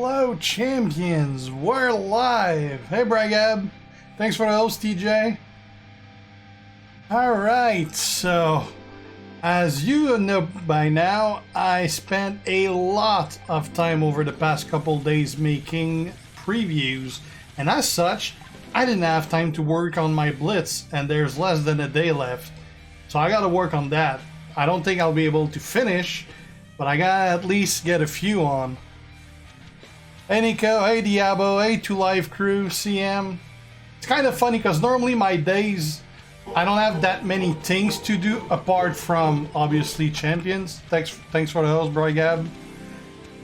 Hello, champions. We're live. Hey, Bragab. Thanks for the host, TJ. Alright, so as you know by now, I spent a lot of time over the past couple days making previews, and as such, I didn't have time to work on my Blitz, and there's less than a day left. So I gotta work on that. I don't think I'll be able to finish, but I gotta at least get a few on. Hey Nico, hey Diabo, hey 2Live Crew, CM. It's kind of funny because normally my days, I don't have that many things to do apart from obviously Champions. Thanks for the host, bro, Gab.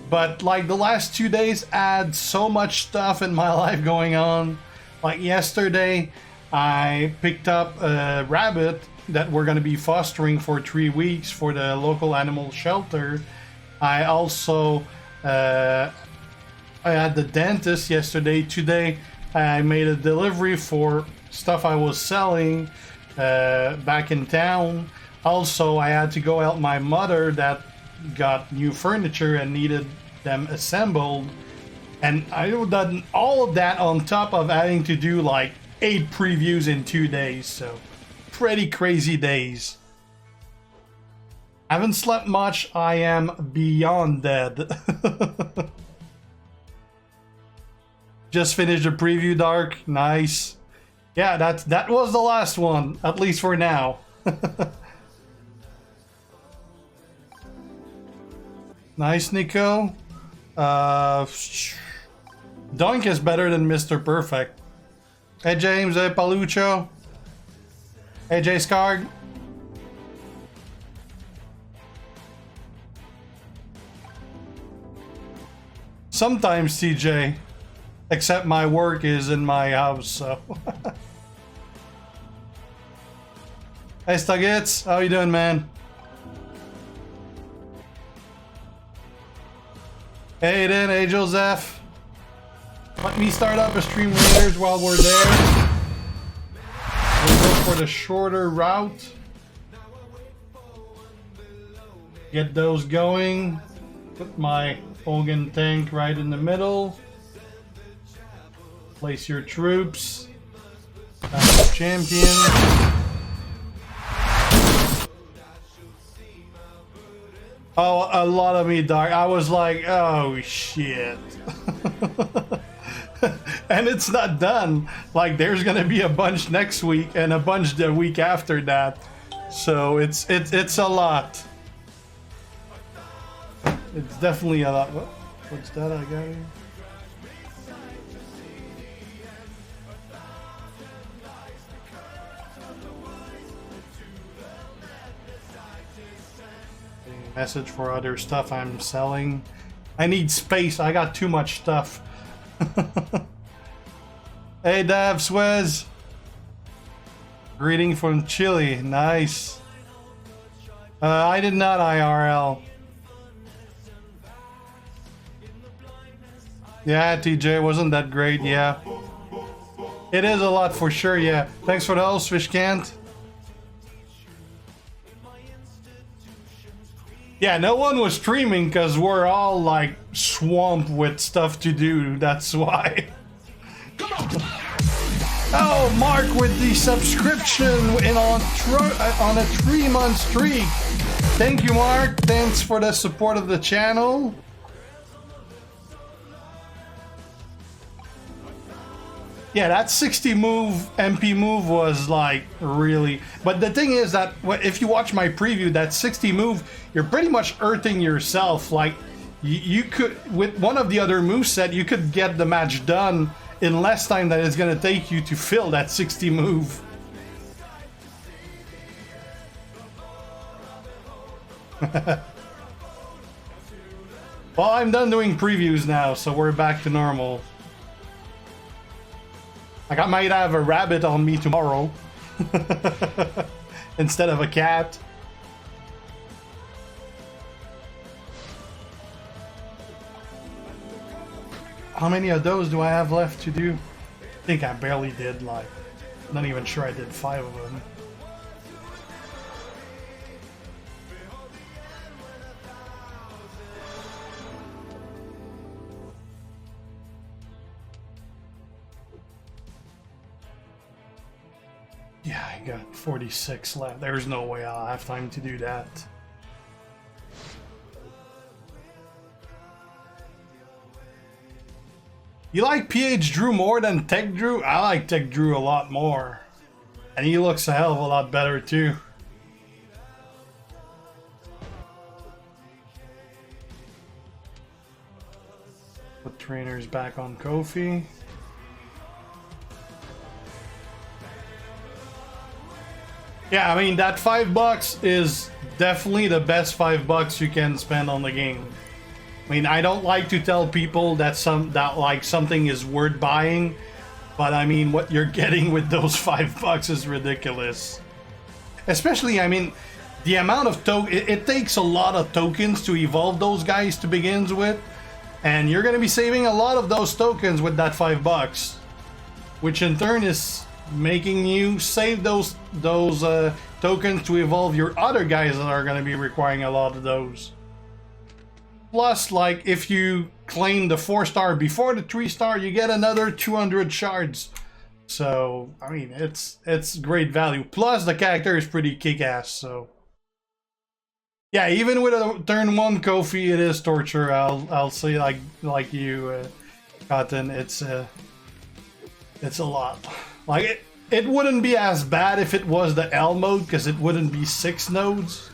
But like the last 2 days, I had so much stuff in my life going on. Like yesterday, I picked up a rabbit that we're going to be fostering for 3 weeks for the local animal shelter. I also I had the dentist yesterday. Today I made a delivery for stuff I was selling back in town. Also, I had to go help my mother that got new furniture and needed them assembled. And I've done all of that on top of having to do like 8 previews in 2 days. So pretty crazy days. Haven't slept much. I am beyond dead. Just finished the preview, Dark. Nice. Yeah, that was the last one, at least for now. Nice, Nico. Dunk is better than Mr. Perfect. Hey, James. Hey, Palucho. Hey, J Scarg. Sometimes, TJ. Except my work is in my house, so. Hey, Stuggets. How you doing, man? Hey, then. Hey, Joseph. Let me start up a stream later while we're there. We'll go for the shorter route. Get those going. Put my Hogan tank right in the middle. Place your troops. That's champion. Oh, a lot of me, Dark. I was like, oh shit. And it's not done. Like, there's gonna be a bunch next week and a bunch the week after that. So it's a lot. It's definitely a lot. What's that I got here? Message for other stuff I'm selling. I need space. I got too much stuff. Hey, Dav Swez. Greeting from Chile. Nice. I did not IRL. Yeah, TJ, wasn't that great? Yeah. It is a lot for sure, yeah. Thanks for the host, Fish Can't. Yeah, no one was streaming because we're all like swamped with stuff to do. That's why. Oh, Mark with the subscription on a 3-month streak. Thank you, Mark. Thanks for the support of the channel. Yeah, that 60 move, MP move was like really... But the thing is that if you watch my preview, that 60 move, you're pretty much earthing yourself. Like, you could, with one of the other moveset, you could get the match done in less time than it's going to take you to fill that 60 move. Well, I'm done doing previews now, so we're back to normal. Like, I might have a rabbit on me tomorrow instead of a cat. How many of those do I have left to do? I think I barely did, like, not even sure I did 5 of them. Yeah, I got 46 left. There's no way I'll have time to do that. You like PH Drew more than Tech Drew? I like Tech Drew a lot more. And he looks a hell of a lot better too. Put trainers back on Kofi. Yeah, I mean that $5 is definitely the best $5 you can spend on the game. I mean, I don't like to tell people that like something is worth buying, but I mean what you're getting with those $5 is ridiculous. Especially, I mean, the amount of it takes a lot of tokens to evolve those guys to begin with, and you're gonna be saving a lot of those tokens with that $5, which in turn is making you save those tokens to evolve your other guys that are going to be requiring a lot of those. Plus, like, if you claim the 4-star before the 3-star, you get another 200 shards. So, I mean, it's great value. Plus, the character is pretty kick-ass, so... Yeah, even with a turn 1 Kofi, it is torture. I'll say like you, Cotton, it's a lot. Like, it wouldn't be as bad if it was the L mode, because it wouldn't be 6 nodes.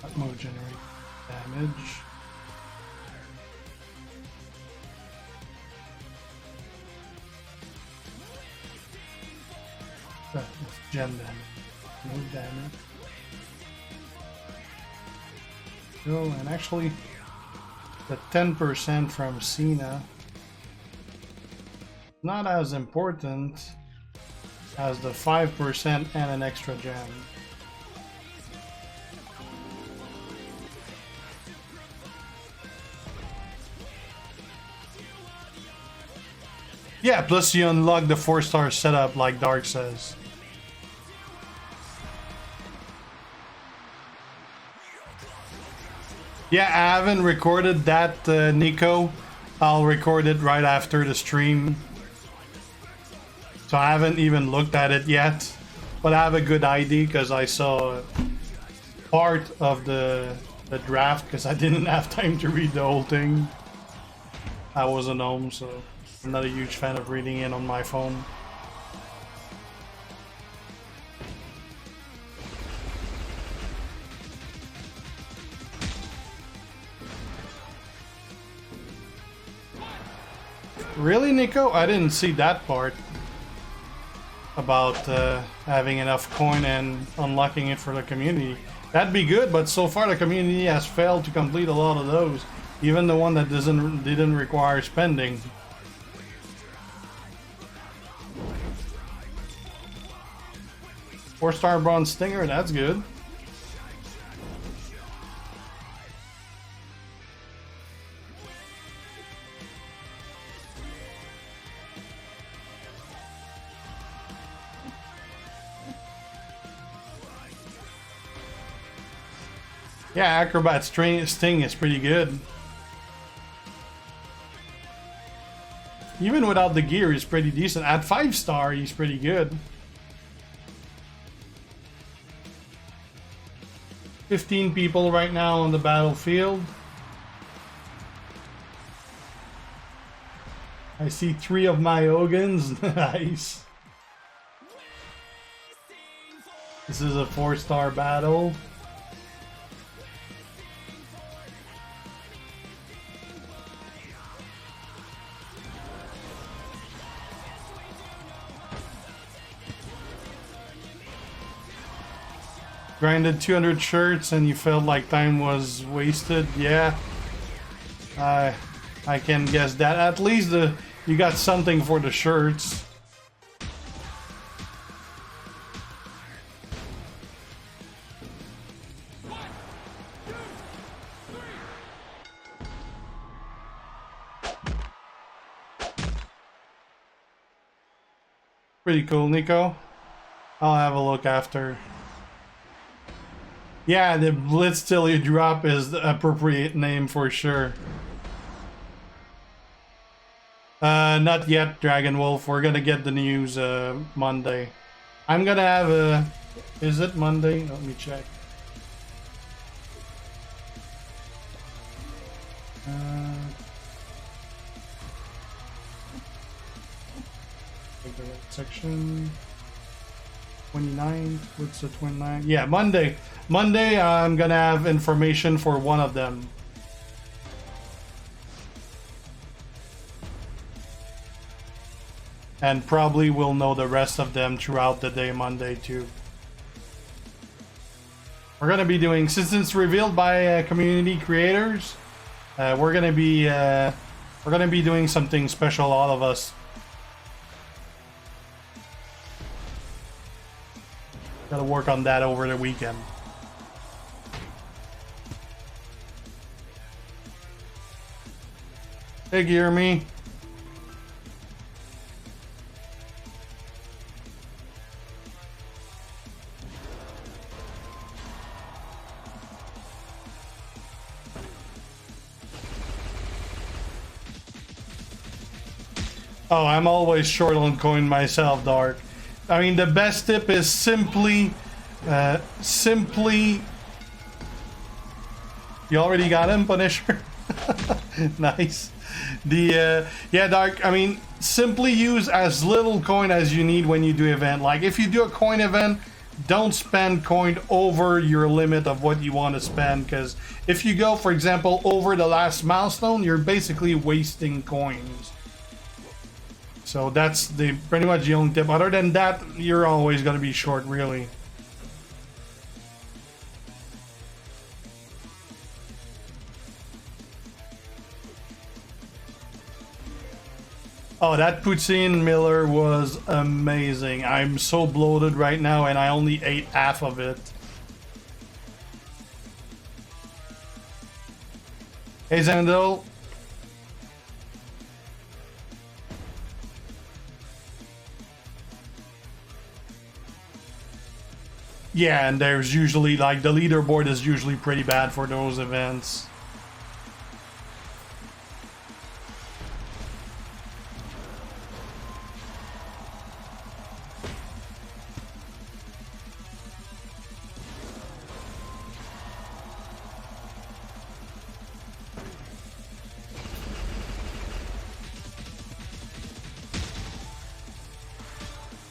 That mode generates damage. It's gem damage. No damage. Oh, and actually, the 10% from Cena not as important as the 5% and an extra gem. Yeah, plus you unlock the 4-star setup like Dark says. Yeah, I haven't recorded that, Nico. I'll record it right after the stream. So I haven't even looked at it yet. But I have a good idea because I saw part of the draft because I didn't have time to read the whole thing. I wasn't home, so I'm not a huge fan of reading it on my phone. Really, Nico? I didn't see that part about having enough coin and unlocking it for the community. That'd be good, but so far the community has failed to complete a lot of those, even the one that didn't require spending. Four-star bronze stinger, that's good. Yeah, Acrobat Sting is pretty good. Even without the gear, he's pretty decent. At 5-star, he's pretty good. 15 people right now on the battlefield. I see 3 of my Ogans. Nice. This is a 4-star battle. Grinded 200 shirts and you felt like time was wasted. Yeah, I can guess that. At least you got something for the shirts. Pretty cool, Nico. I'll have a look after. Yeah, the Blitz till you drop is the appropriate name for sure. Not yet, Dragon Wolf. We're gonna get the news Monday. I'm gonna have a... Is it Monday? Let me check. Take the right section. 29th. What's the 29th? Yeah, Monday. Monday, I'm gonna have information for one of them. And probably we'll know the rest of them throughout the day Monday too. We're gonna be doing, since it's revealed by community creators, we're gonna be doing something special, all of us. Gotta work on that over the weekend. Hey, hear me? Oh, I'm always short on coin myself, Dark. I mean, the best tip is simply... You already got him, Punisher? Nice. Yeah, Dark, I mean, simply use as little coin as you need when you do event. Like, if you do a coin event, don't spend coin over your limit of what you want to spend, because if you go, for example, over the last milestone, you're basically wasting coins. So that's pretty much the only tip. Other than that, you're always going to be short, really. Oh, that poutine Miller was amazing. I'm so bloated right now and I only ate half of it. Hey, Zandil. Yeah, and there's usually, like, the leaderboard is usually pretty bad for those events.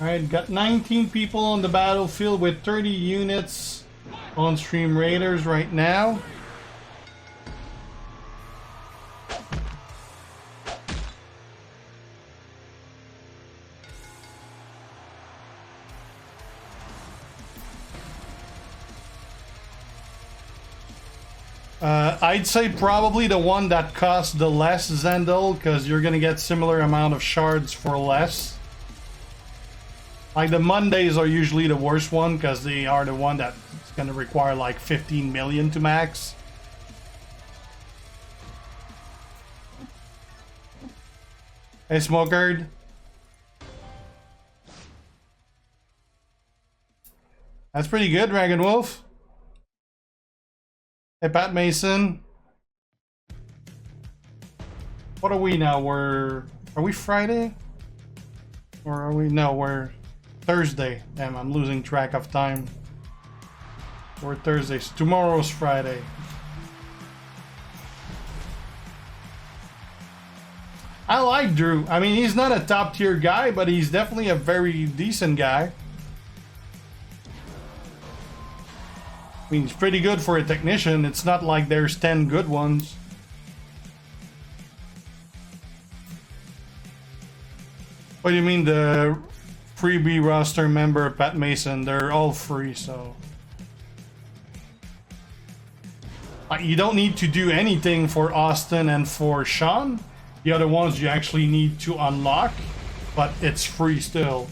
Alright, got 19 people on the battlefield with 30 units on Stream Raiders right now. I'd say probably the one that costs the less, Zendel, because you're gonna get similar amount of shards for less. Like, the Mondays are usually the worst one because they are the one that's going to require like 15 million to max. Hey, Smokerd. That's pretty good, Dragon Wolf. Hey, Pat Mason. What are we now? Are we Friday? Or are we? No, we're Thursday. Damn, I'm losing track of time. We're Thursday. So tomorrow's Friday. I like Drew. I mean, he's not a top tier guy, but he's definitely a very decent guy. I mean, he's pretty good for a technician. It's not like there's 10 good ones. What do you mean, the freebie roster member, Pat Mason? They're all free, so... You don't need to do anything for Austin and for Sean. The other ones you actually need to unlock, but it's free still.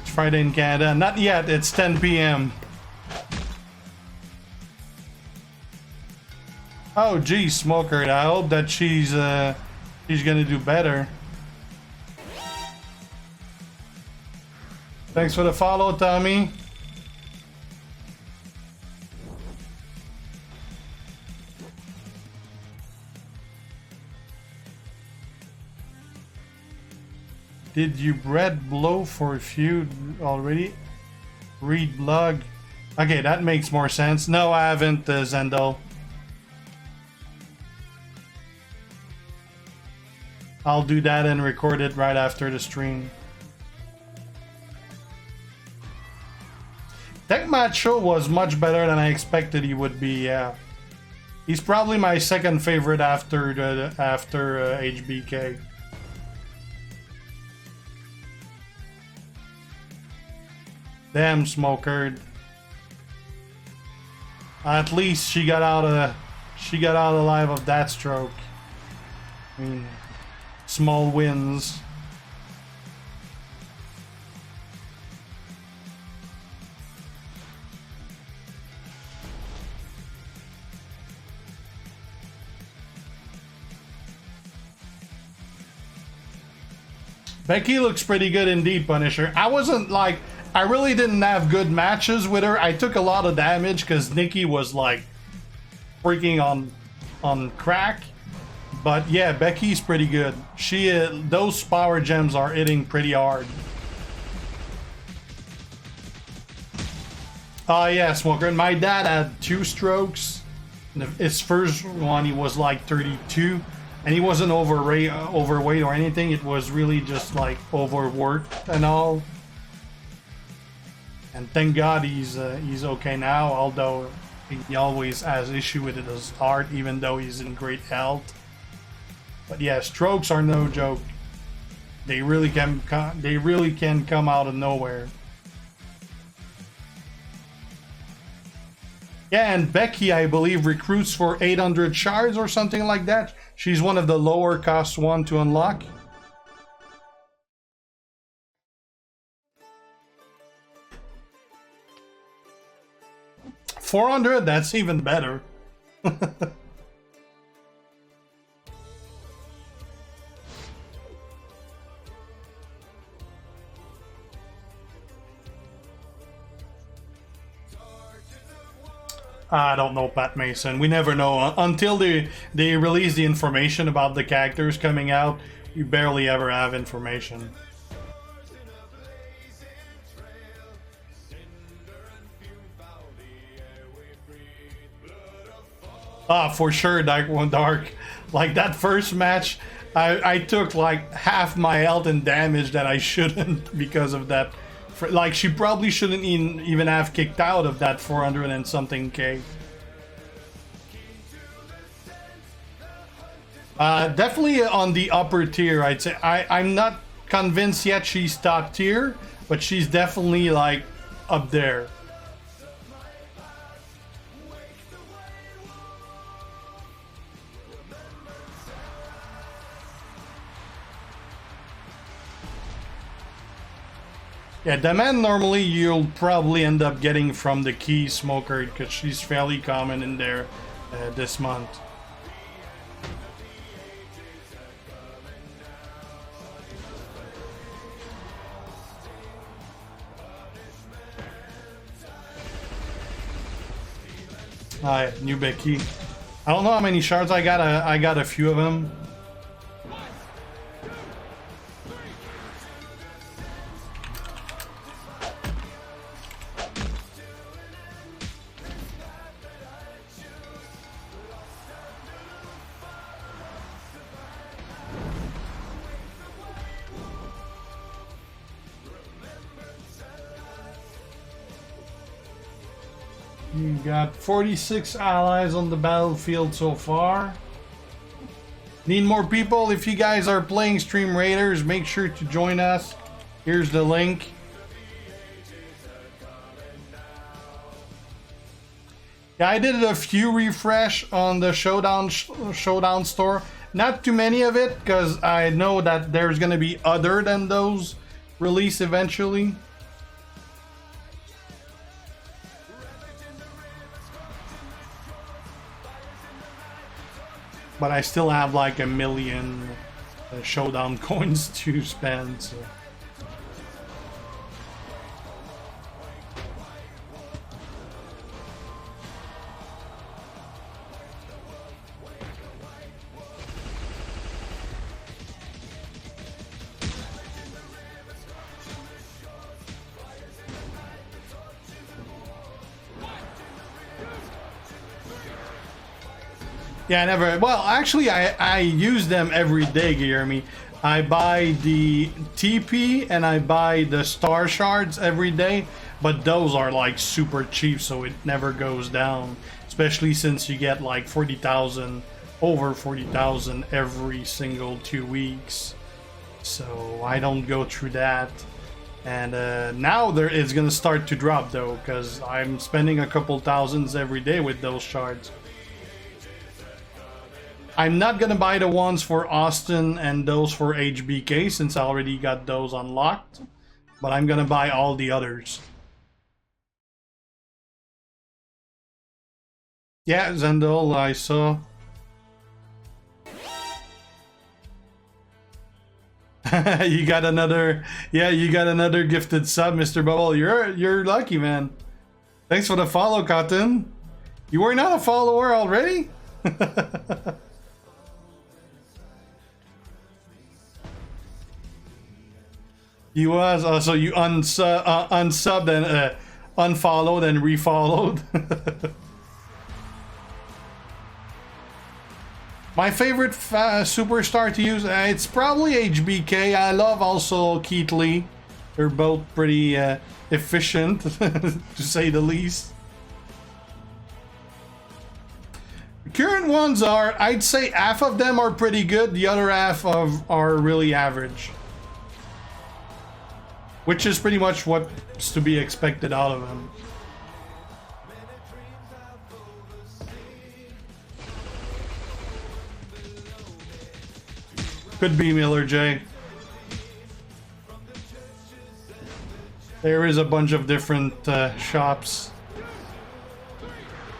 It's Friday in Canada. Not yet, it's 10 p.m. Oh geez, Smoker, I hope that she's gonna do better. Thanks for the follow, Tommy. Did you bread blow for a feud already? Read blog. Okay, that makes more sense. No, I haven't, Zendo. I'll do that and record it right after the stream. Tech Macho was much better than I expected he would be, yeah. He's probably my second favorite after HBK. Damn, Smoker. At least she got out alive of that stroke. I mean, small wins. Becky looks pretty good indeed, Punisher. I really didn't have good matches with her. I took a lot of damage because Nikki was like freaking on crack. But yeah, Becky's pretty good. Those power gems are hitting pretty hard. Yeah, Smoker. And my dad had 2 strokes. His first one, he was like 32. And he wasn't overweight or anything. It was really just like overworked and all. And thank God he's okay now. Although he always has issue with his heart, even though he's in great health. But yeah, strokes are no joke. They really can come out of nowhere. Yeah, and Becky, I believe, recruits for 800 shards or something like that. She's one of the lower cost one to unlock. $400, that's even better. I don't know, Pat Mason. We never know. Until they release the information about the characters coming out, you barely ever have information. For sure, Dark. Like that first match, I took like half my health and damage that I shouldn't because of that. Like, she probably shouldn't even have kicked out of that 400 and something K. Definitely on the upper tier, I'd say. I'm not convinced yet she's top tier, but she's definitely like up there. Yeah, demand normally you'll probably end up getting from the Key Smoker because she's fairly common in there this month. Alright, new Becky. I don't know how many shards I got. I got a few of them. You got 46 allies on the battlefield so far. Need more people. If you guys are playing Stream Raiders, make sure to join us. Here's the link. Yeah, I did a few refresh on the Showdown store. Not too many of it, because I know that there's going to be other than those released eventually. But I still have like 1,000,000 showdown coins to spend. So. Yeah, never. Well, actually, I use them every day, Guillermo. I buy the TP and I buy the star shards every day, but those are like super cheap, so it never goes down. Especially since you get like 40,000, over 40,000 every single 2 weeks. So I don't go through that. And now it's gonna start to drop though, because I'm spending a couple thousands every day with those shards. I'm not gonna buy the ones for Austin and those for HBK since I already got those unlocked, but I'm gonna buy all the others. Yeah, Zendel, I saw. You got another, yeah, you got another gifted sub, Mr. Bubble. You're lucky, man. Thanks for the follow, Cotton. You were not a follower already? He was, so you unsubbed and unfollowed and refollowed. My favorite superstar to use, it's probably HBK. I love also Keith Lee. They're both pretty efficient, to say the least. The current ones are, I'd say half of them are pretty good. The other half are really average. Which is pretty much what's to be expected out of him. Could be Miller J. There is a bunch of different shops.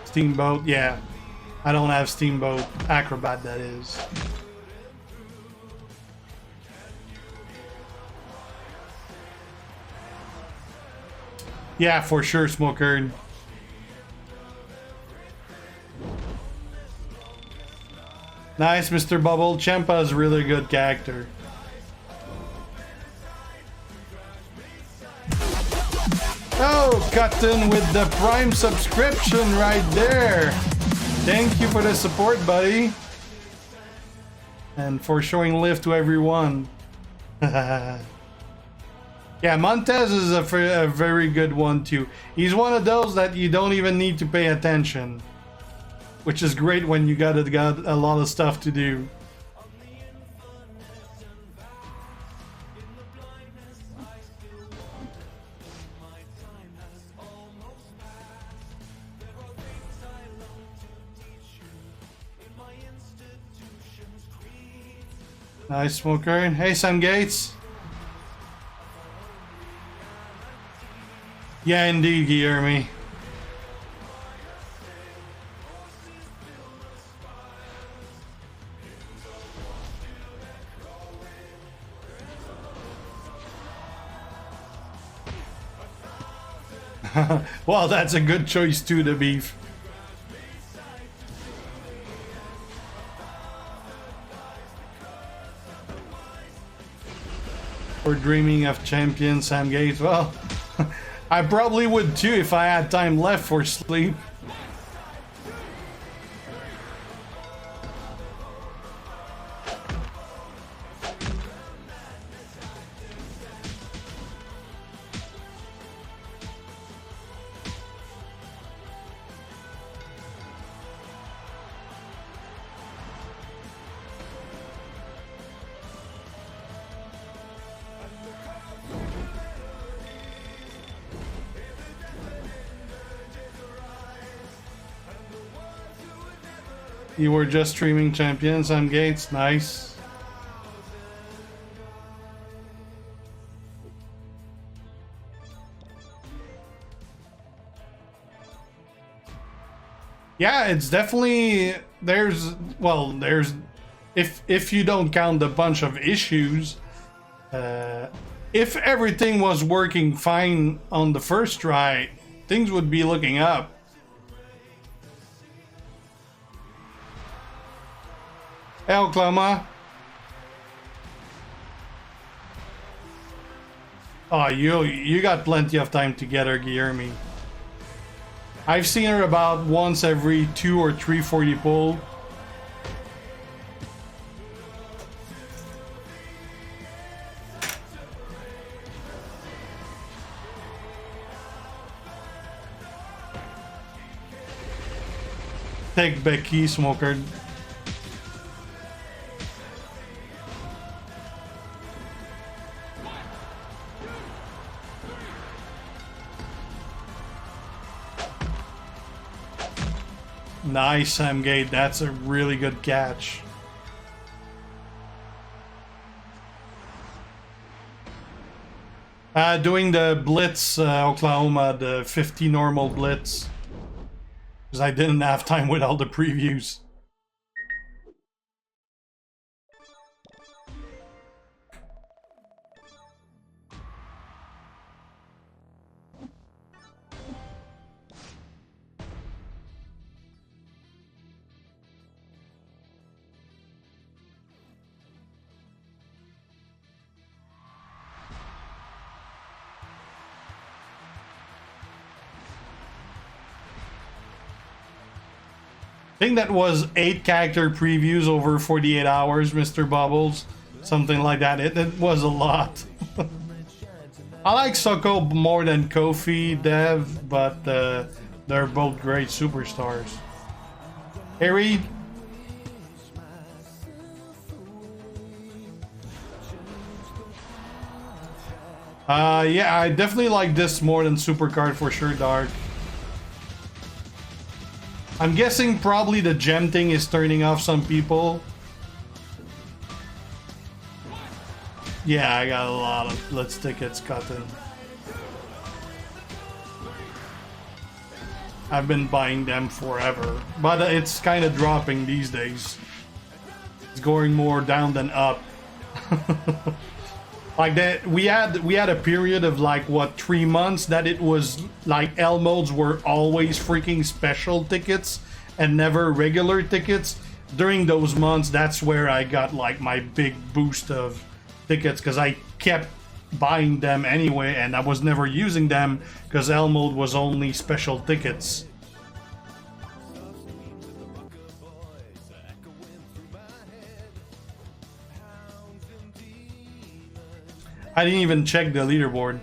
Steamboat, yeah. I don't have Steamboat. Acrobat, that is. Yeah, for sure, Smoker. Nice, Mr. Bubble. Ciampa's really good character. Oh, Cotton with the Prime subscription right there. Thank you for the support, buddy. And for showing lift to everyone. Yeah, Montez is a very good one too. He's one of those that you don't even need to pay attention. Which is great when you got a lot of stuff to do. Nice, Smoker. Hey, Sam Gates. Yeah, indeed, Guillermo. Well, that's a good choice too, the beef. Or dreaming of champions, Sam Gates. Well, I probably would too if I had time left for sleep. You were just streaming champions, Sam Gates. Nice. Yeah, it's definitely there's if you don't count a bunch of issues, if everything was working fine on the first try, things would be looking up. Hey, Oklahoma. Oh, you got plenty of time to get her, Guillermo. I've seen her about once every 2 or 3 40 pull. Take Becky, Smoker. Nice, Sam Gate. That's a really good catch. Doing the Blitz, Oklahoma, the 50 normal Blitz. Because I didn't have time with all the previews. I think that was 8 character previews over 48 hours, Mr. Bubbles. Something like that. It was a lot. I like Soko more than Kofi, Dev, but they're both great superstars. Hey, Reed. Yeah, I definitely like this more than Supercard for sure, Dark. I'm guessing probably the gem thing is turning off some people. Yeah, I got a lot of Blitz tickets, Cotton. I've been buying them forever, but it's kind of dropping these days. It's going more down than up. Like that, we had a period of like what 3 months that it was like L modes were always freaking special tickets and never regular tickets. During those months, that's where I got like my big boost of tickets because I kept buying them anyway, and I was never using them because L mode was only special tickets. I didn't even check the leaderboard.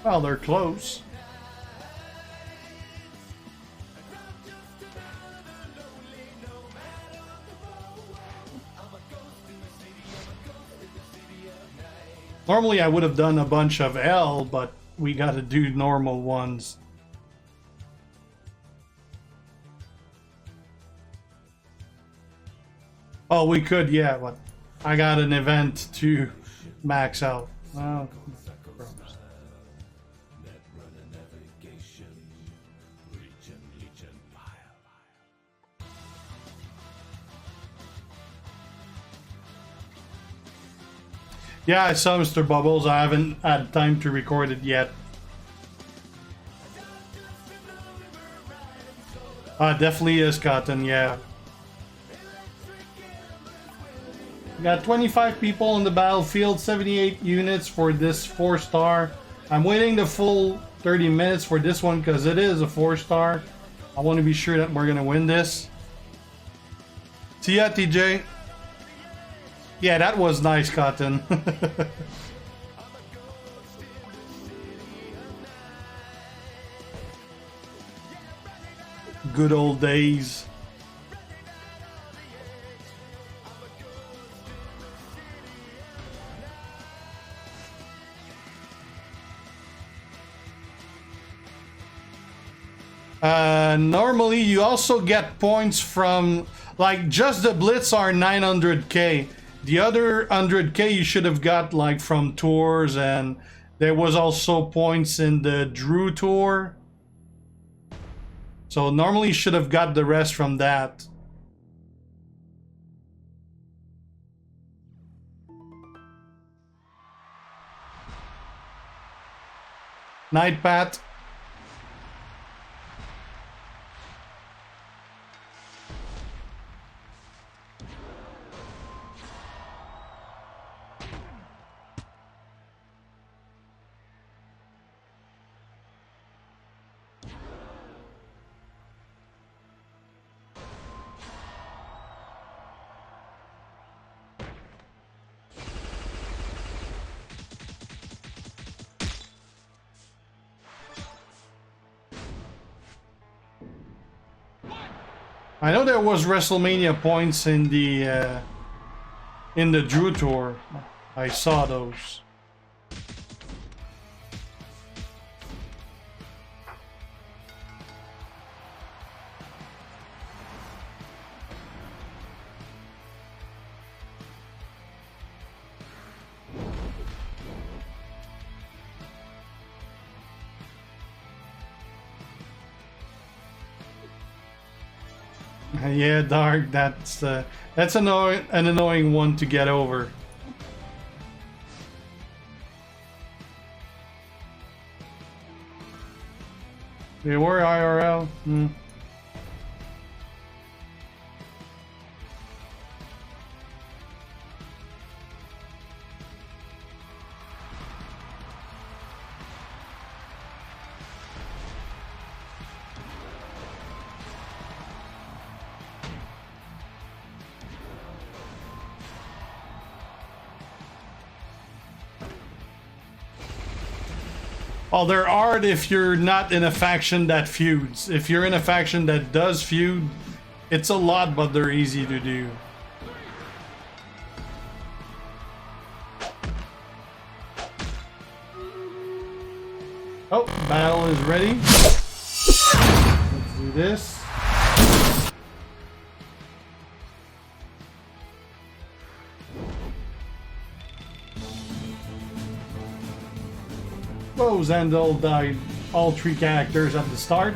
Well, they're close. Normally I would have done a bunch of L, but we gotta do normal ones. Oh, we could, yeah, but I got an event to max out. Oh, yeah, I saw Mr. Bubbles. I haven't had time to record it yet. Definitely is Cotton, yeah. We got 25 people on the battlefield, 78 units for this 4-star. I'm waiting the full 30 minutes for this one because it is a 4-star. I want to be sure that we're going to win this. See ya, TJ. Yeah, that was nice, Cotton. Good old days. Normally, you also get points from like just the Blitz are 900k. The other 100k you should have got like from tours, and there was also points in the Drew tour. So normally you should have got the rest from that. Night, Pat. I know there was WrestleMania points in the Drew tour. I saw those. Yeah, Dark. That's an annoying one to get over. They were IRL. Well, they're hard if you're not in a faction that feuds. If you're in a faction that does feud, it's a lot, but they're easy to do. Oh, battle is ready. Let's do this. Whoa, Zandal died all 3 characters at the start.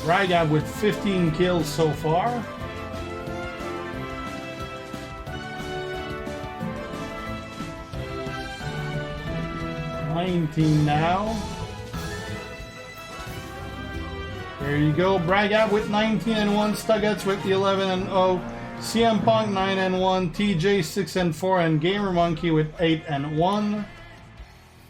Ryga with 15 kills so far. Now. There you go. Braga with 19-1, Stuggets with 11-0, CM Punk 9-1, TJ 6-4, and Gamer Monkey with 8-1.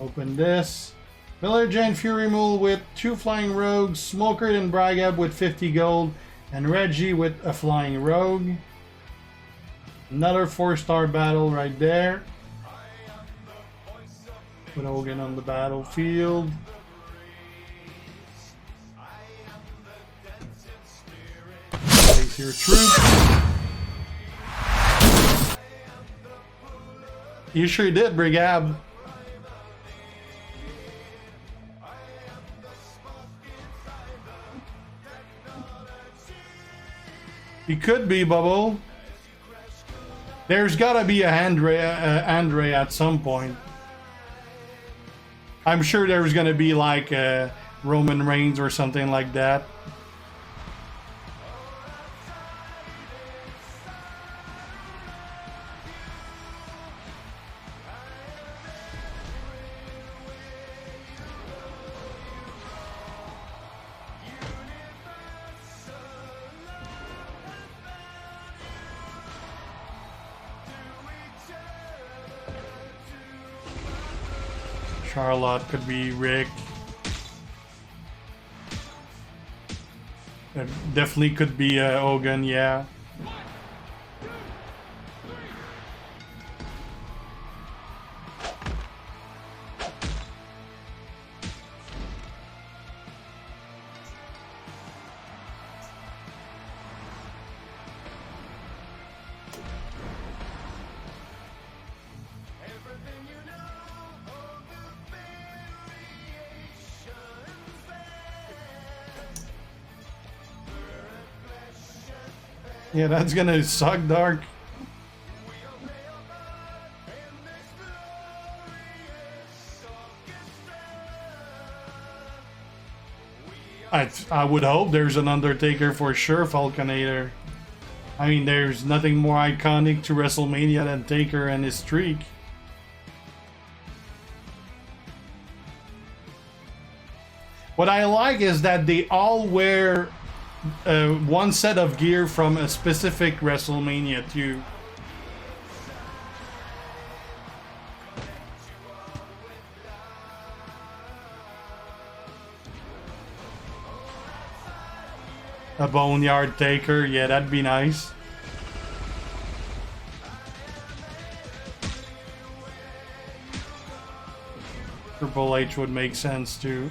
Open this. Miller Jane Fury Mule with 2 flying rogues, Smoker and Braga with 50 gold, and Reggie with a flying rogue. Another 4-star battle right there. Put Hogan on the battlefield. Place your troops. You sure did, Brigab. He could be, Bubble. There's gotta be a Andre at some point. I'm sure there's gonna be like Roman Reigns or something like that. Charlotte could be Rick. It definitely could be Hogan, yeah. Yeah, that's gonna suck, Dark. I would hope there's an Undertaker for sure, Falconator. I mean, there's nothing more iconic to WrestleMania than Taker and his streak. What I like is that they all wear one set of gear from a specific WrestleMania too. A Boneyard Taker, yeah, that'd be nice. Triple H would make sense too.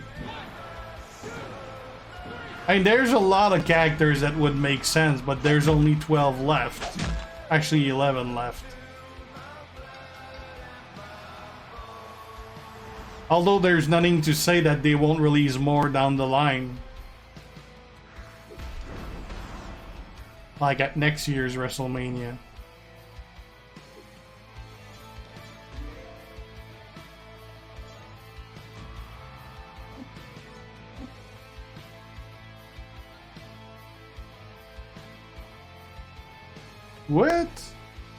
I mean, there's a lot of characters that would make sense, but there's only 12 left. Actually, 11 left. Although there's nothing to say that they won't release more down the line. Like at next year's WrestleMania. What?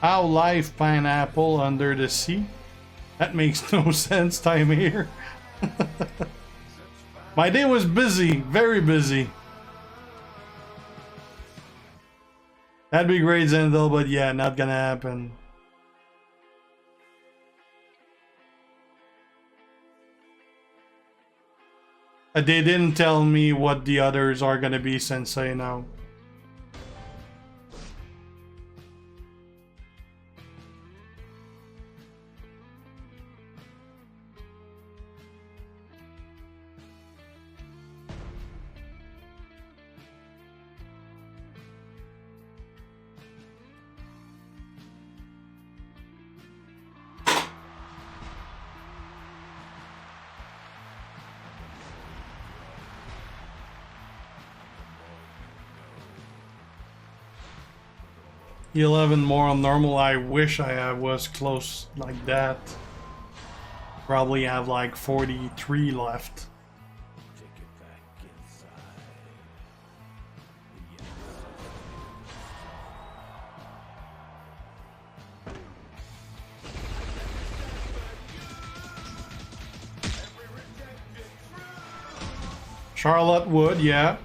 How live pineapple under the sea? That makes no sense, time here. My day was busy, very busy. That'd be great, Zendel, but yeah, not gonna happen. They didn't tell me what the others are gonna be, Sensei, now. The 11 more on normal. I wish I was close like that. Probably have like 43 left. Charlotte Wood, yeah.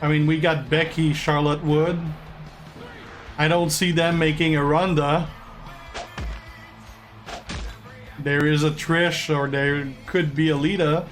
I mean, we got Becky, Charlotte Wood. I don't see them making a Ronda. There is a Trish, or there could be a Lita.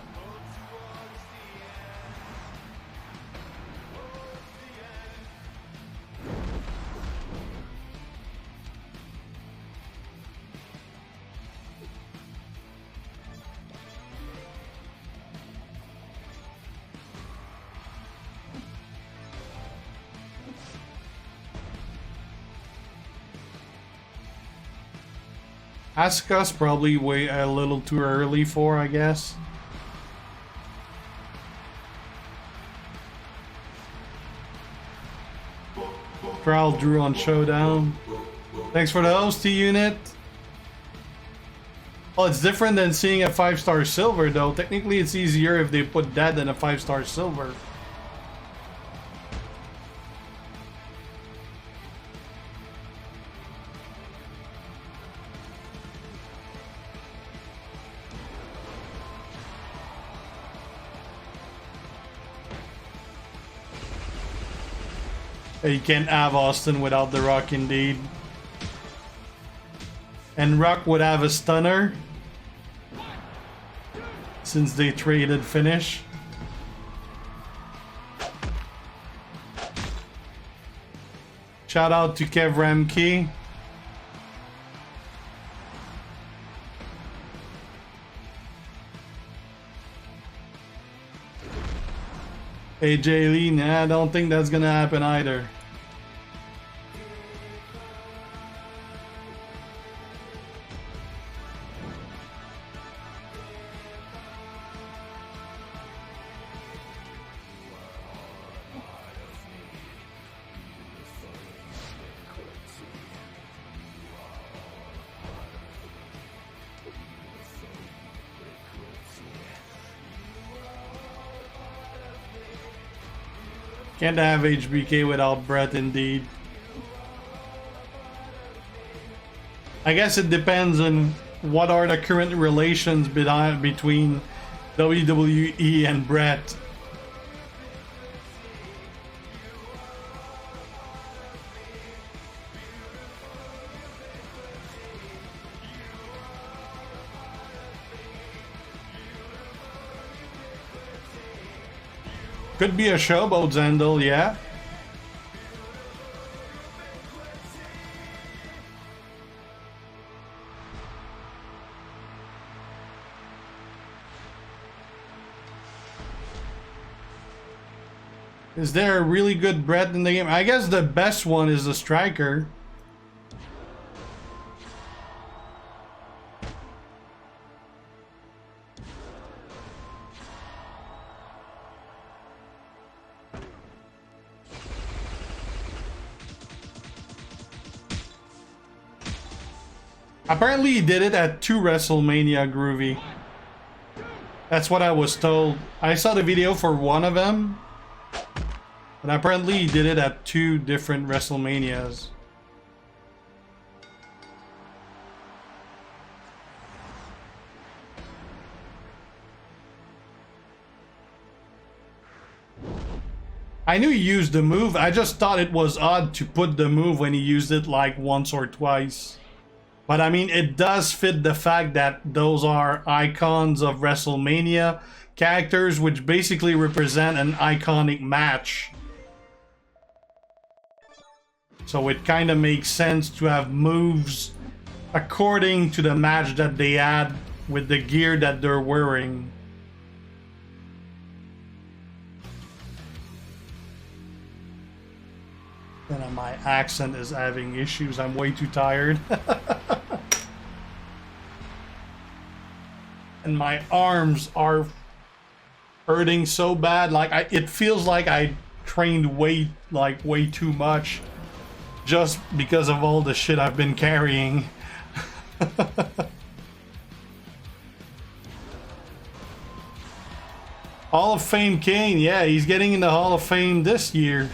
Asuka's probably way a little too early for, I guess. Trial Drew on Showdown. Thanks for the host, T-Unit. Well, it's different than seeing a 5-star silver, though. Technically, it's easier if they put that than a 5-star silver. You can't have Austin without The Rock, indeed. And Rock would have a stunner, since they traded finish. Shout out to Kev Ramke. AJ Lee, nah, I don't think that's gonna happen either. Can't have HBK without Brett, indeed. I guess it depends on what are the current relations between WWE and Brett. Could be a showboat Zendel, yeah. Is there a really good Brett in the game? I guess the best one is the striker. Apparently he did it at 2 WrestleMania, Groovy. That's what I was told. I saw the video for one of them. But apparently he did it at 2 different WrestleManias. I knew he used the move. I just thought it was odd to put the move when he used it like once or twice. But I mean, it does fit the fact that those are icons of WrestleMania characters, which basically represent an iconic match. So it kind of makes sense to have moves according to the match that they had with the gear that they're wearing. And my accent is having issues. I'm way too tired. And my arms are hurting so bad. Like it feels like I trained way too much just because of all the shit I've been carrying. Hall of Fame Kane, yeah, he's getting in the Hall of Fame this year.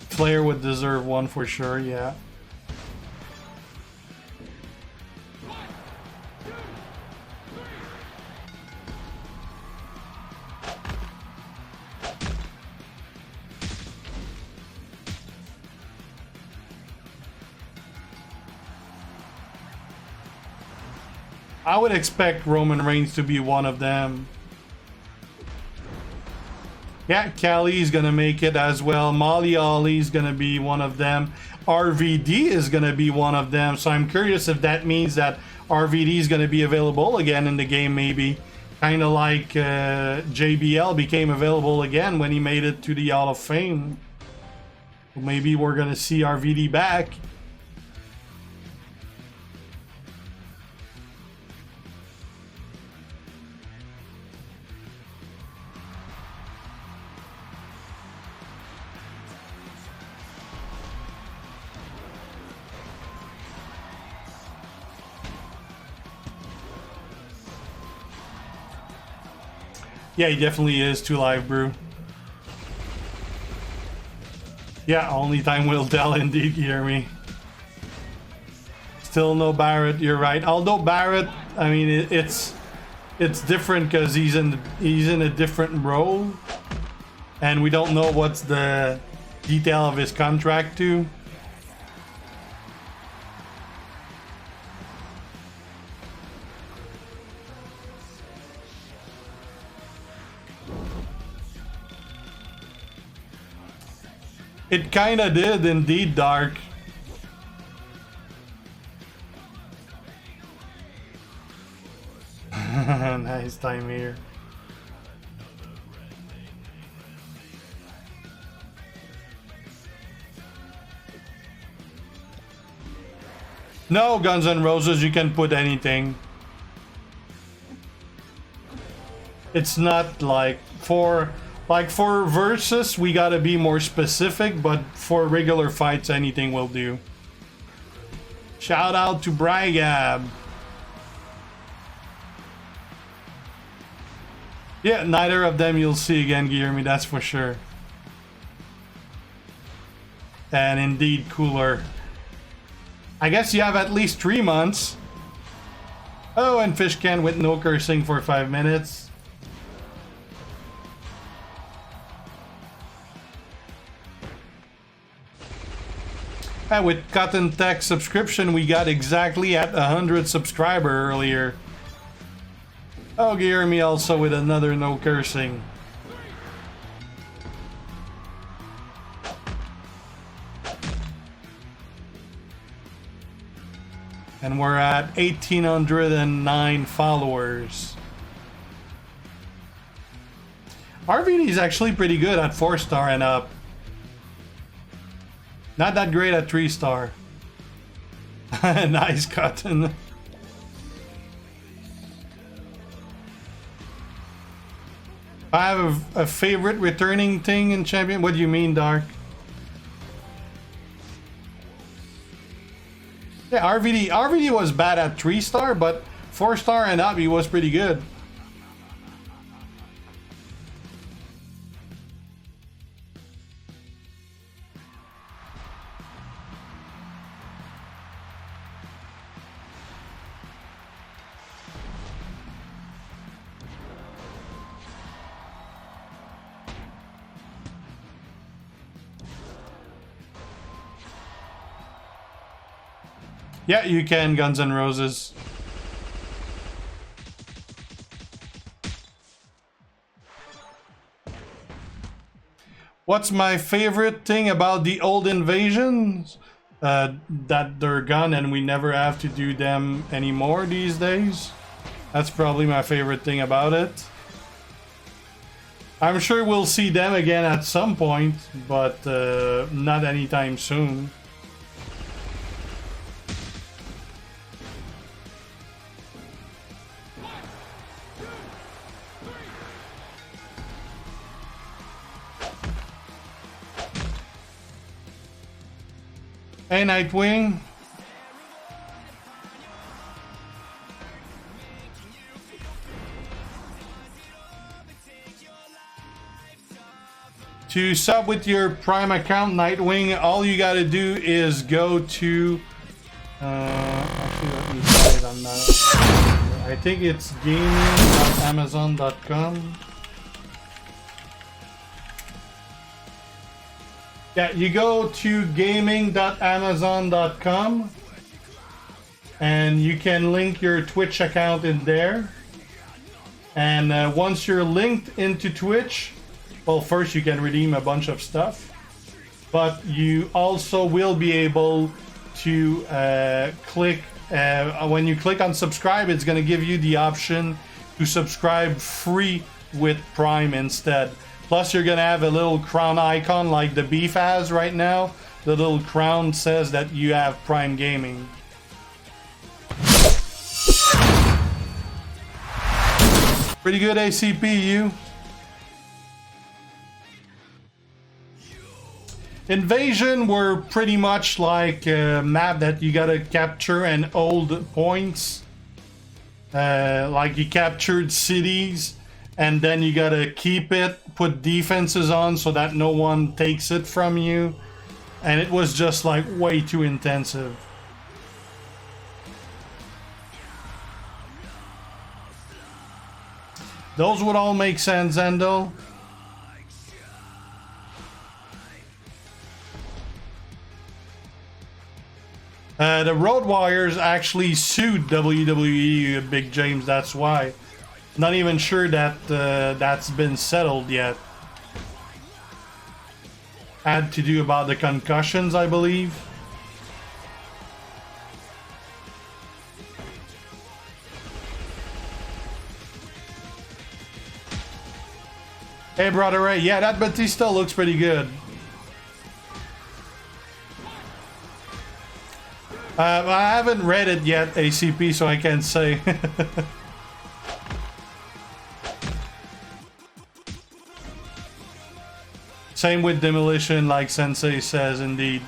Flair would deserve one for sure, yeah. I would expect Roman Reigns to be one of them. Yeah, Callie's gonna make it as well. Molly Ollie's gonna be one of them. RVD is gonna be one of them. So I'm curious if that means that RVD is gonna be available again in the game, maybe. Kind of like JBL became available again when he made it to the Hall of Fame. Maybe we're gonna see RVD back. Yeah, he definitely is too live, brew. Yeah, only time will tell, indeed, you hear me. Still no Barrett, you're right. Although Barrett, I mean, it's different because he's in a different role, and we don't know what's the detail of his contract too. It kinda did, indeed, Dark. Nice time here. No, Guns N' Roses, you can put anything. It's not like for versus, we gotta be more specific, but for regular fights, anything will do. Shout out to Brygab. Yeah, neither of them you'll see again, Guillermo, that's for sure. And indeed cooler. I guess you have at least 3 months. Oh, and fish can with no cursing for 5 minutes. And with Cotton Tech subscription, we got exactly at 100 subscriber earlier. Oh, Guillermo also with another no cursing. And we're at 1,809 followers. RVD is actually pretty good at 4-star and up. Not that great at 3-star. Nice, Cotton. I have a favorite returning thing in Champion. What do you mean, Dark? Yeah, RVD was bad at 3-star, but 4-star and up, he was pretty good. Yeah, you can, Guns N' Roses. What's my favorite thing about the old invasions? That they're gone and we never have to do them anymore these days. That's probably my favorite thing about it. I'm sure we'll see them again at some point, but not anytime soon. Hey, Nightwing. To sub with your Prime account, Nightwing, all you gotta do is go to... actually, let me try it on that. I think it's gaming.amazon.com. Yeah, you go to gaming.amazon.com and you can link your Twitch account in there. And once you're linked into Twitch, well, first you can redeem a bunch of stuff, but you also will be able to click, when you click on subscribe, it's going to give you the option to subscribe free with Prime instead. Plus, you're going to have a little crown icon like the Beef has right now. The little crown says that you have Prime Gaming. Pretty good ACP, you. Invasion were pretty much like a map that you gotta capture and hold points. Like you captured cities, and then you gotta keep it, put defenses on so that no one takes it from you. And it was just like way too intensive. Those would all make sense, Endo. The Road Warriors actually sued WWE, Big James, that's why. Not even sure that that's been settled yet. Had to do about the concussions, I believe. Hey, Brother Ray, yeah, that Batista looks pretty good. I haven't read it yet, ACP, so I can't say. Same with Demolition, like Sensei says, indeed.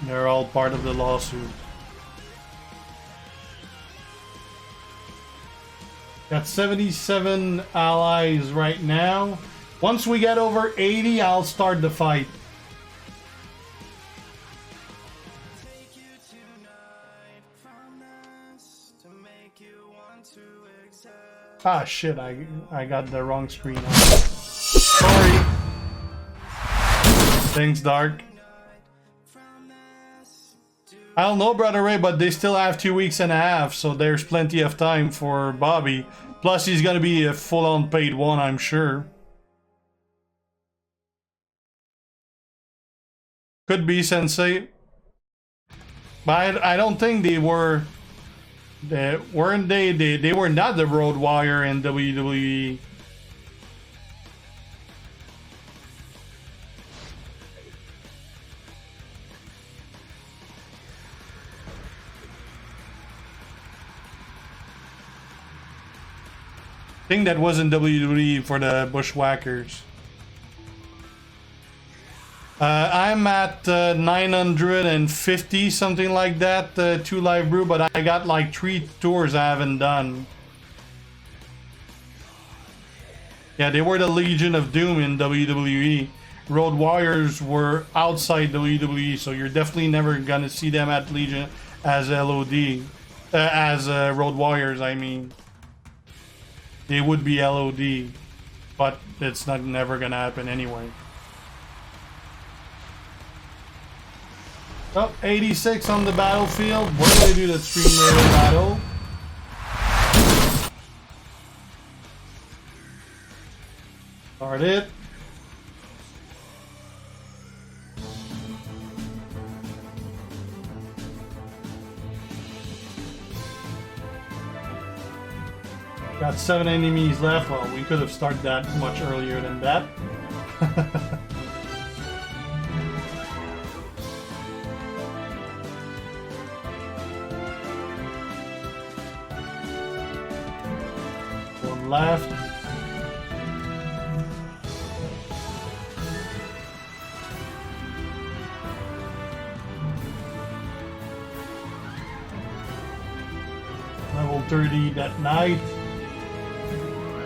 They're all part of the lawsuit. Got 77 allies right now. Once we get over 80, I'll start the fight. Ah shit, I got the wrong screen on. Sorry. Thanks, Dark. I don't know, Brother Ray, but they still have 2 weeks and a half, so there's plenty of time for Bobby. Plus, he's gonna be a full-on paid one, I'm sure. Could be, Sensei. But I don't think they were... weren't they? They were not the Road Warrior in WWE. I think that was in WWE for the Bushwhackers. I'm at 950, something like that, 2 live brew, but I got like 3 tours I haven't done. Yeah, they were the Legion of Doom in WWE. Road Warriors were outside WWE, so you're definitely never gonna see them at Legion as LOD. As Road Warriors, I mean. They would be LOD, but it's not never gonna happen anyway. Oh, 86 on the battlefield. We're gonna do the stream later battle. Start it. Got 7 enemies left. Well, we could have started that much earlier than that. One left. Level 30 that night.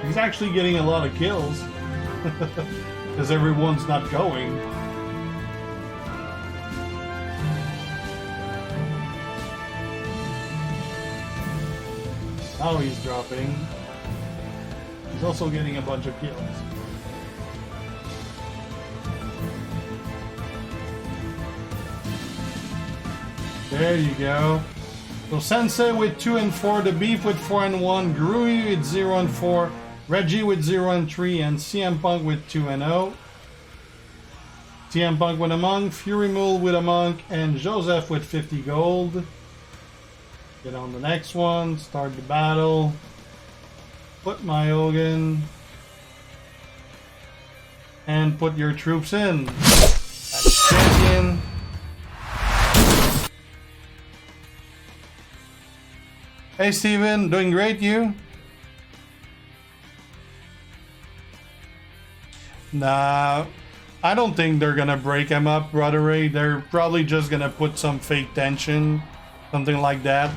He's actually getting a lot of kills because everyone's not going. Now he's dropping. He's also getting a bunch of kills. There you go. So Sensei with 2 and 4, the Beef with 4 and 1, Grui with 0 and 4, Reggie with 0 and 3, and CM Punk with 2 and 0. CM Punk with a monk, Fury Mule with a monk, and Joseph with 50 gold. Get on the next one, start the battle. Put my Hogan. And put your troops in. That's champion. Hey Steven, doing great, you? Nah, I don't think they're gonna break him up, Brother Ray. They're probably just gonna put some fake tension, something like that.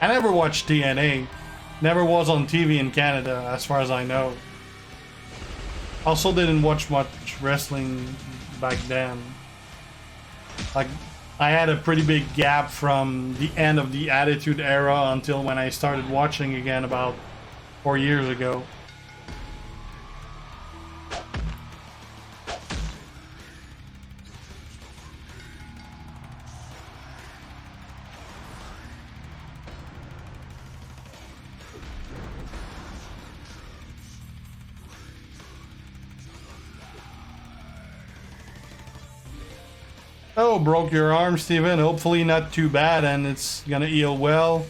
I never watched TNA. Never was on TV in Canada, as far as I know. Also didn't watch much wrestling back then. Like, I had a pretty big gap from the end of the Attitude Era until when I started watching again about 4 years ago. Oh, broke your arm, Steven. Hopefully not too bad and it's gonna heal well.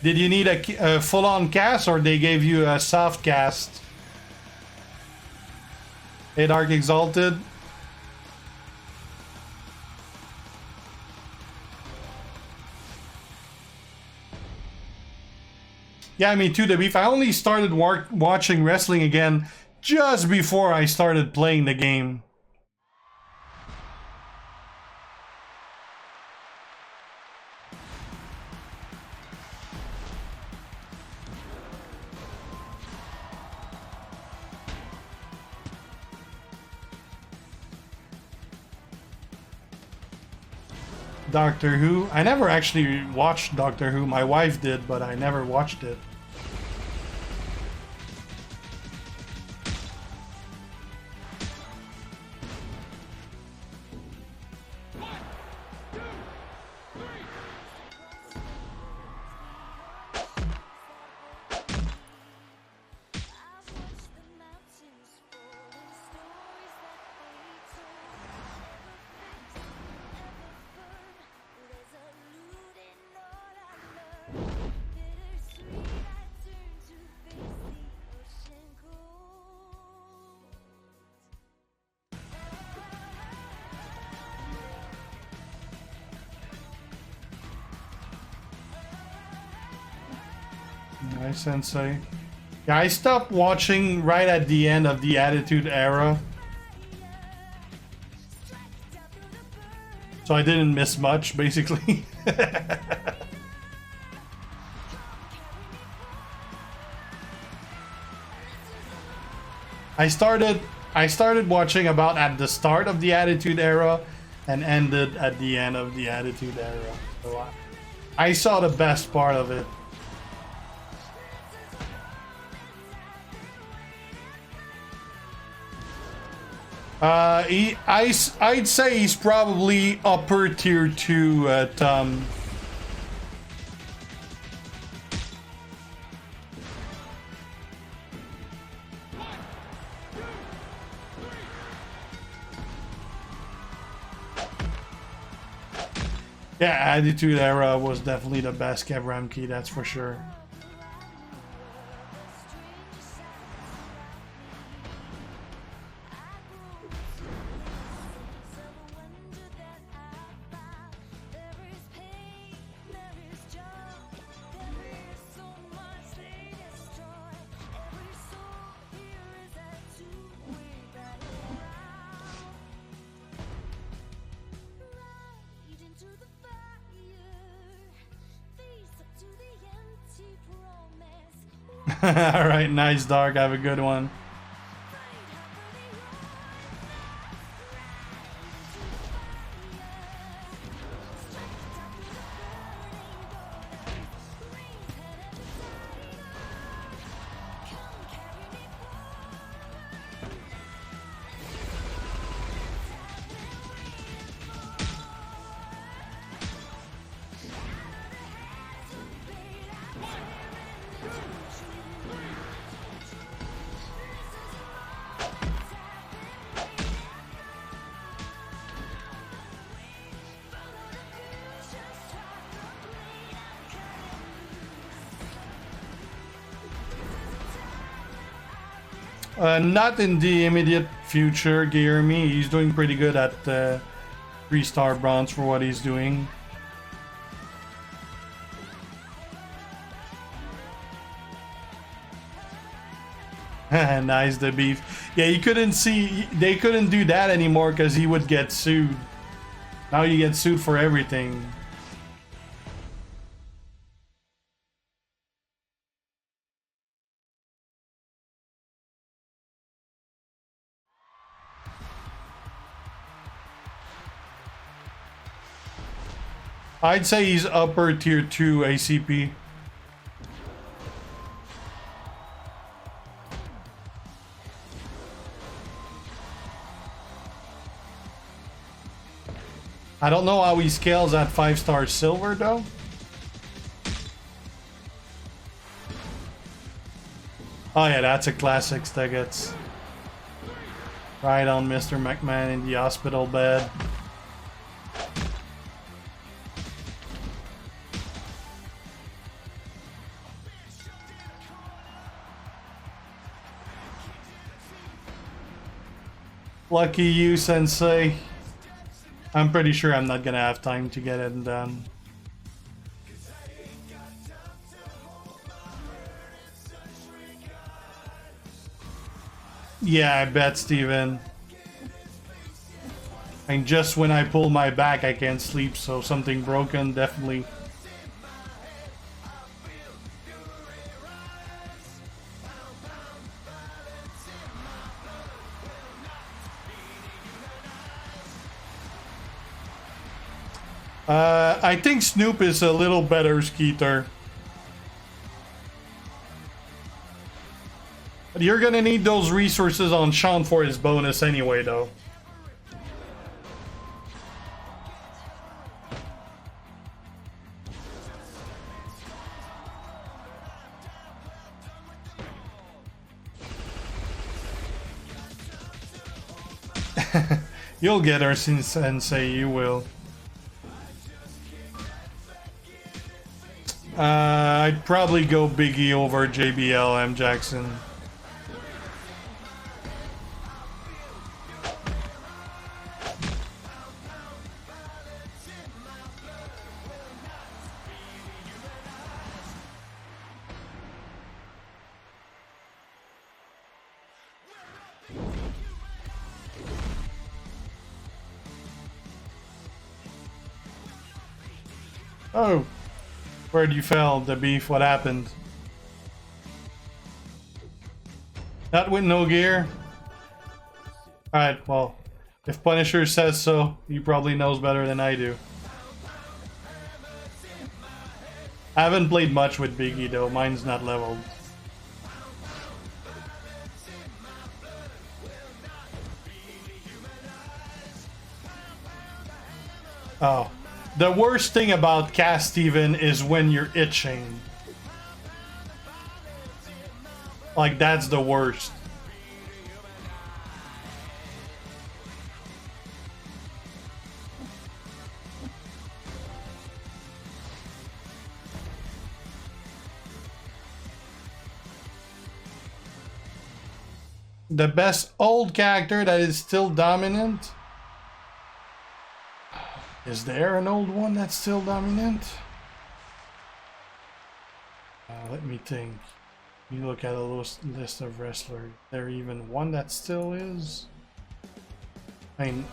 Did you need a full-on cast or they gave you a soft cast? Hey, Dark Exalted. Yeah, me too, the Beef. I only started watching wrestling again just before I started playing the game. Doctor Who. I never actually watched Doctor Who. My wife did, but I never watched it. Nice, Sensei. Yeah, I stopped watching right at the end of the Attitude Era. So I didn't miss much, basically. I started watching about at the start of the Attitude Era and ended at the end of the Attitude Era. So I saw the best part of it. I'd say he's probably upper tier 2 at yeah, Attitude Era was definitely the best Kevram key, that's for sure. Alright, nice, Dark. Have a good one. Not in the immediate future, Guillermi. He's doing pretty good at 3-star bronze for what he's doing. Nice, the beef. Yeah, you couldn't see. They couldn't do that anymore because he would get sued. Now you get sued for everything. I'd say he's upper tier 2 ACP. I don't know how he scales at 5-star silver though. Oh yeah, that's a classic Stegets. Right on Mr. McMahon in the hospital bed. Lucky you, Sensei. I'm pretty sure I'm not gonna have time to get it done. Yeah, I bet, Steven. And just when I pull my back, I can't sleep, so something broken, definitely. I think Snoop is a little better Skeeter. But you're gonna need those resources on Sean for his bonus anyway, though. You'll get her, Sensei, you will. I'd probably go Biggie over JBL M. Jackson. Oh, where'd you fell? The beef, what happened? Not with no gear? Alright, well, if Punisher says so, he probably knows better than I do. I haven't played much with Biggie though, mine's not leveled. Oh. The worst thing about cast even is when you're itching. Like, that's the worst. The best old character that is still dominant? Is there an old one that's still dominant? Let me think. You look at a list of wrestlers. Is there even one that still is? I mean,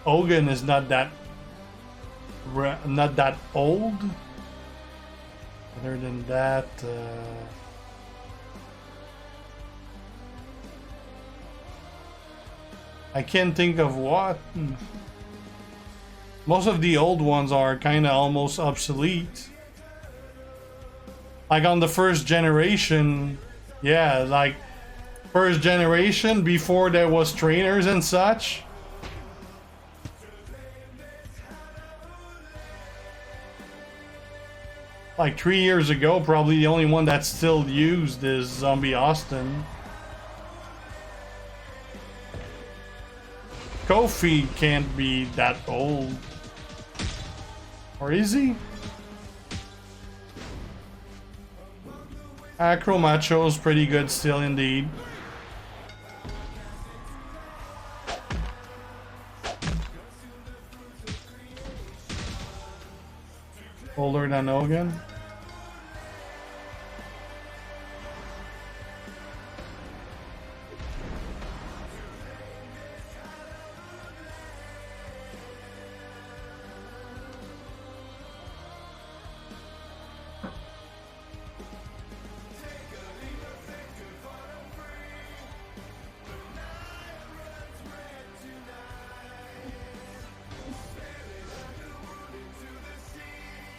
Hogan is not that old. Other than that, I can't think of what. Most of the old ones are kind of almost obsolete. Like on the first generation, yeah, like first generation before there was trainers and such. Like 3 years ago, probably the only one that's still used is Zombie Austin. Kofi can't be that old. Or is he? Acro Macho's pretty good still indeed. Older than Hogan.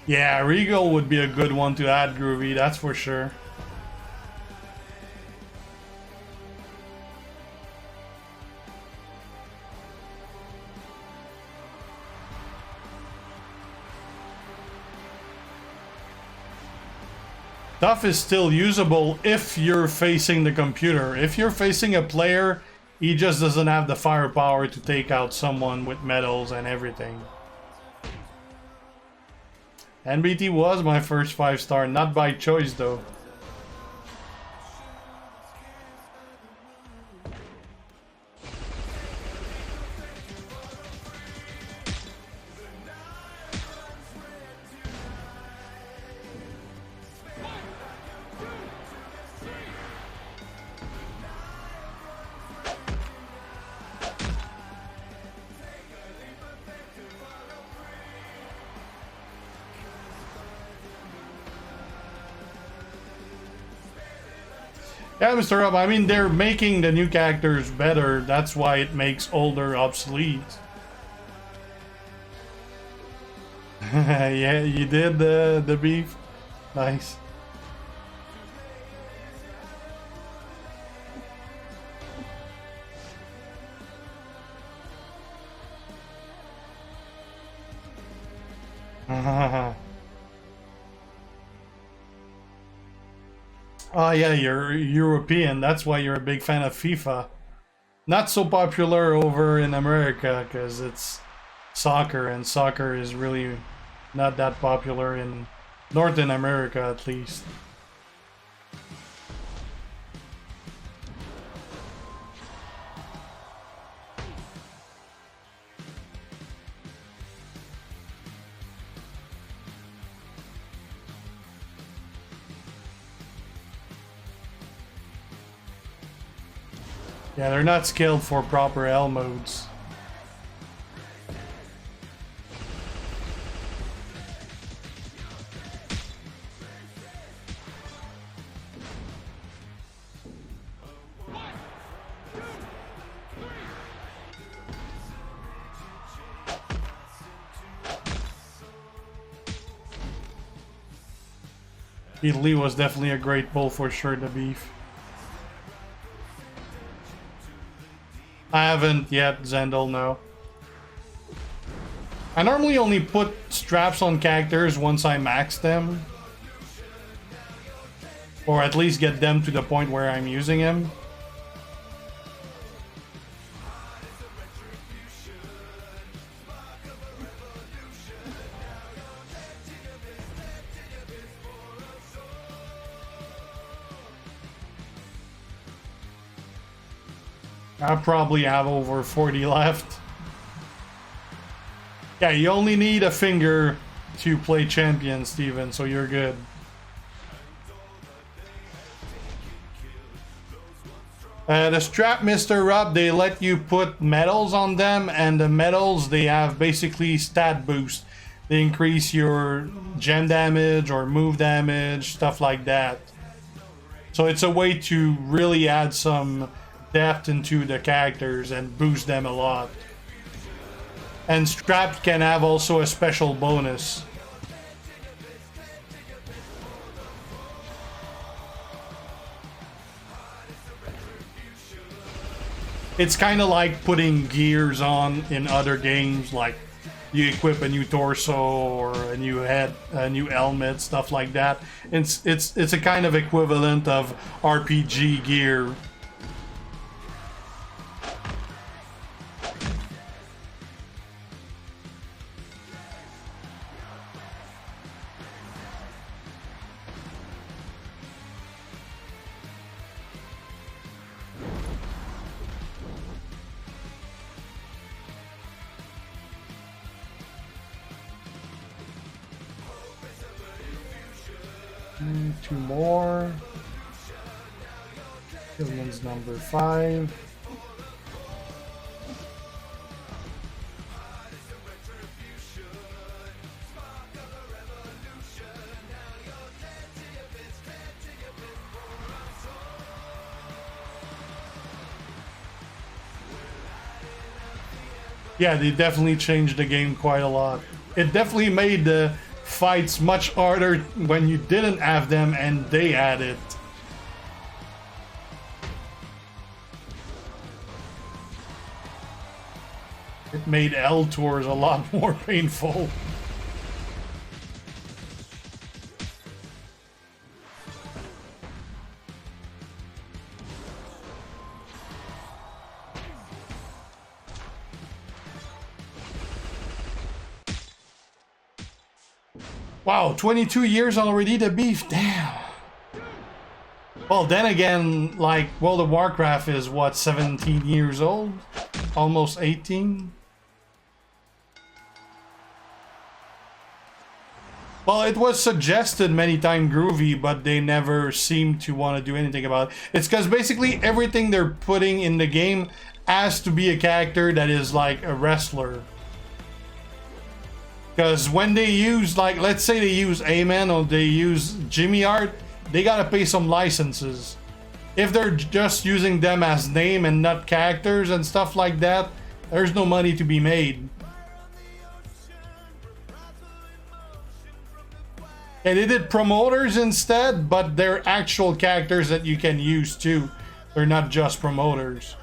Yeah, Regal would be a good one to add, Groovy, that's for sure. Stuff is still usable if you're facing the computer. If you're facing a player, he just doesn't have the firepower to take out someone with medals and everything. NBT was my first 5-star, not by choice though. Yeah, Mr. Rob, I mean, they're making the new characters better. That's why it makes older obsolete. Yeah, you did the beef. Nice. Oh yeah, you're European. That's why you're a big fan of FIFA. Not so popular over in America because it's soccer, and soccer is really not that popular in Northern America, at least. Yeah, they're not skilled for proper L modes. Italy was definitely a great pull for sure, the beef. I haven't yet, Zendel, no. I normally only put straps on characters once I max them. Or at least get them to the point where I'm using them. I probably have over 40 left. Yeah, you only need a finger to play champion, Steven, so you're good. The strap, Mr. Rob, they let you put medals on them, and the medals, they have basically stat boost. They increase your gem damage or move damage, stuff like that. So it's a way to really add some depth into the characters and boost them a lot. And straps can have also a special bonus. It's kind of like putting gears on in other games, like you equip a new torso or a new head, a new helmet, stuff like that. It's a kind of equivalent of RPG gear. Two more. Killian's number 5. Yeah, they definitely changed the game quite a lot. It definitely made the fights much harder when you didn't have them and they had it. It made L tours a lot more painful. Wow, 22 years already, the beef, damn. Well, then again, like, World of Warcraft is, what, 17 years old? Almost 18? Well, it was suggested many times groovy, but they never seem to want to do anything about it. It's because basically everything they're putting in the game has to be a character that is like a wrestler. Because when they use, like, let's say they use Amen or they use Jimmy Art, they gotta pay some licenses. If they're just using them as name and not characters and stuff like that, there's no money to be made. And they did promoters instead, but they're actual characters that you can use too. They're not just promoters.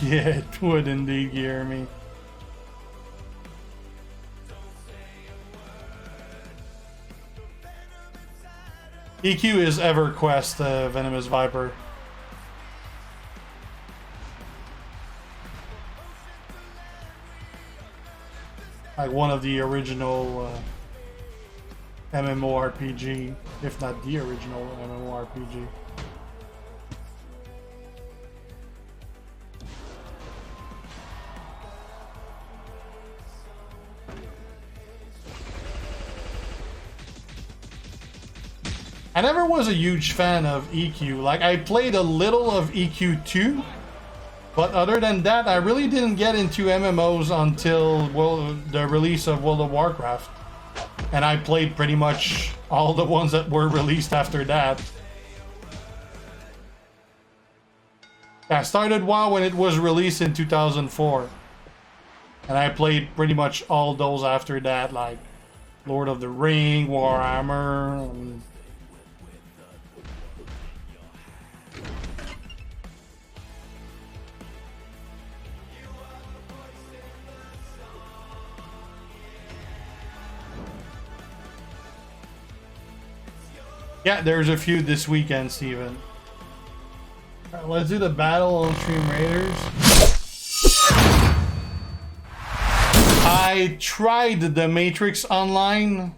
Yeah, it would indeed, Jeremy. EQ is EverQuest, Venomous Viper. Like one of the original MMORPG, if not the original MMORPG. I never was a huge fan of EQ. Like, I played a little of EQ2, but other than that, I really didn't get into MMOs until, well, the release of World of Warcraft. And I played pretty much all the ones that were released after that. I started WoW when it was released in 2004. And I played pretty much all those after that, like Lord of the Ring, Warhammer, and yeah, there's a few this weekend, Steven. Alright, let's do the battle on Stream Raiders. I tried the Matrix Online,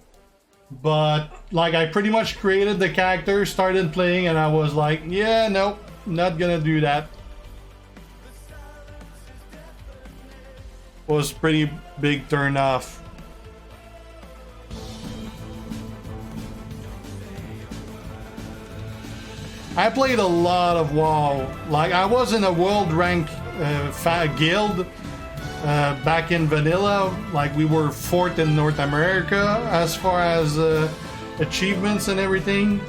but like I pretty much created the character, started playing, and I was like, yeah, nope, not gonna do that. Was pretty big turn off. I played a lot of WoW. Like, I was in a world rank guild back in vanilla. Like, we were 4th in North America as far as achievements and everything.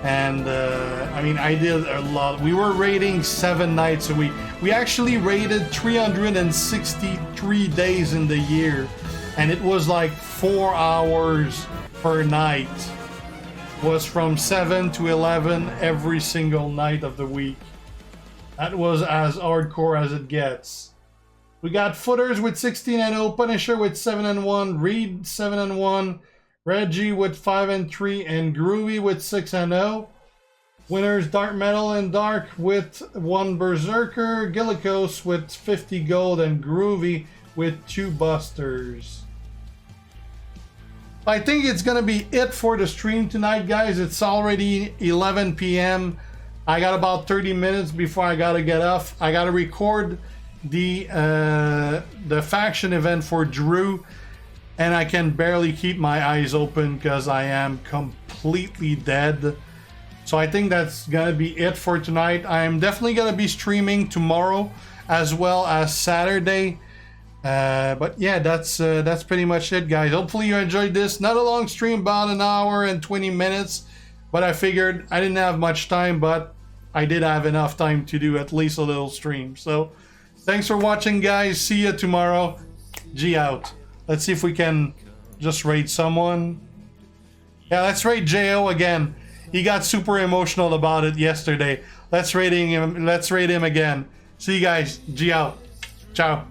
And I mean, I did a lot. We were raiding 7 nights a week. We actually raided 363 days in the year, and it was like 4 hours per night. Was from 7 to 11 every single night of the week. That was as hardcore as it gets. We got Footers with 16-0, Punisher with 7-1, Reed 7-1, Reggie with 5-3, and Groovy with 6-0. Winners Dark Metal and Dark with 1 Berserker, Gillicos with 50 gold, and Groovy with 2 Busters. I think it's gonna be it for the stream tonight, guys. It's already 11 p.m. I got about 30 minutes before I gotta get off. I gotta record the faction event for Drew, and I can barely keep my eyes open because I am completely dead. So I think that's gonna be it for tonight. I am definitely gonna be streaming tomorrow as well as Saturday. But yeah, that's pretty much it, guys. Hopefully you enjoyed this. Not a long stream, about an hour and 20 minutes, but I figured I didn't have much time, but I did have enough time to do at least a little stream. So thanks for watching, guys. See you tomorrow. G out. Let's see if we can just raid someone. Yeah, let's raid Jo again. He got super emotional about it yesterday. Let's raid him again. See you guys. G out. Ciao.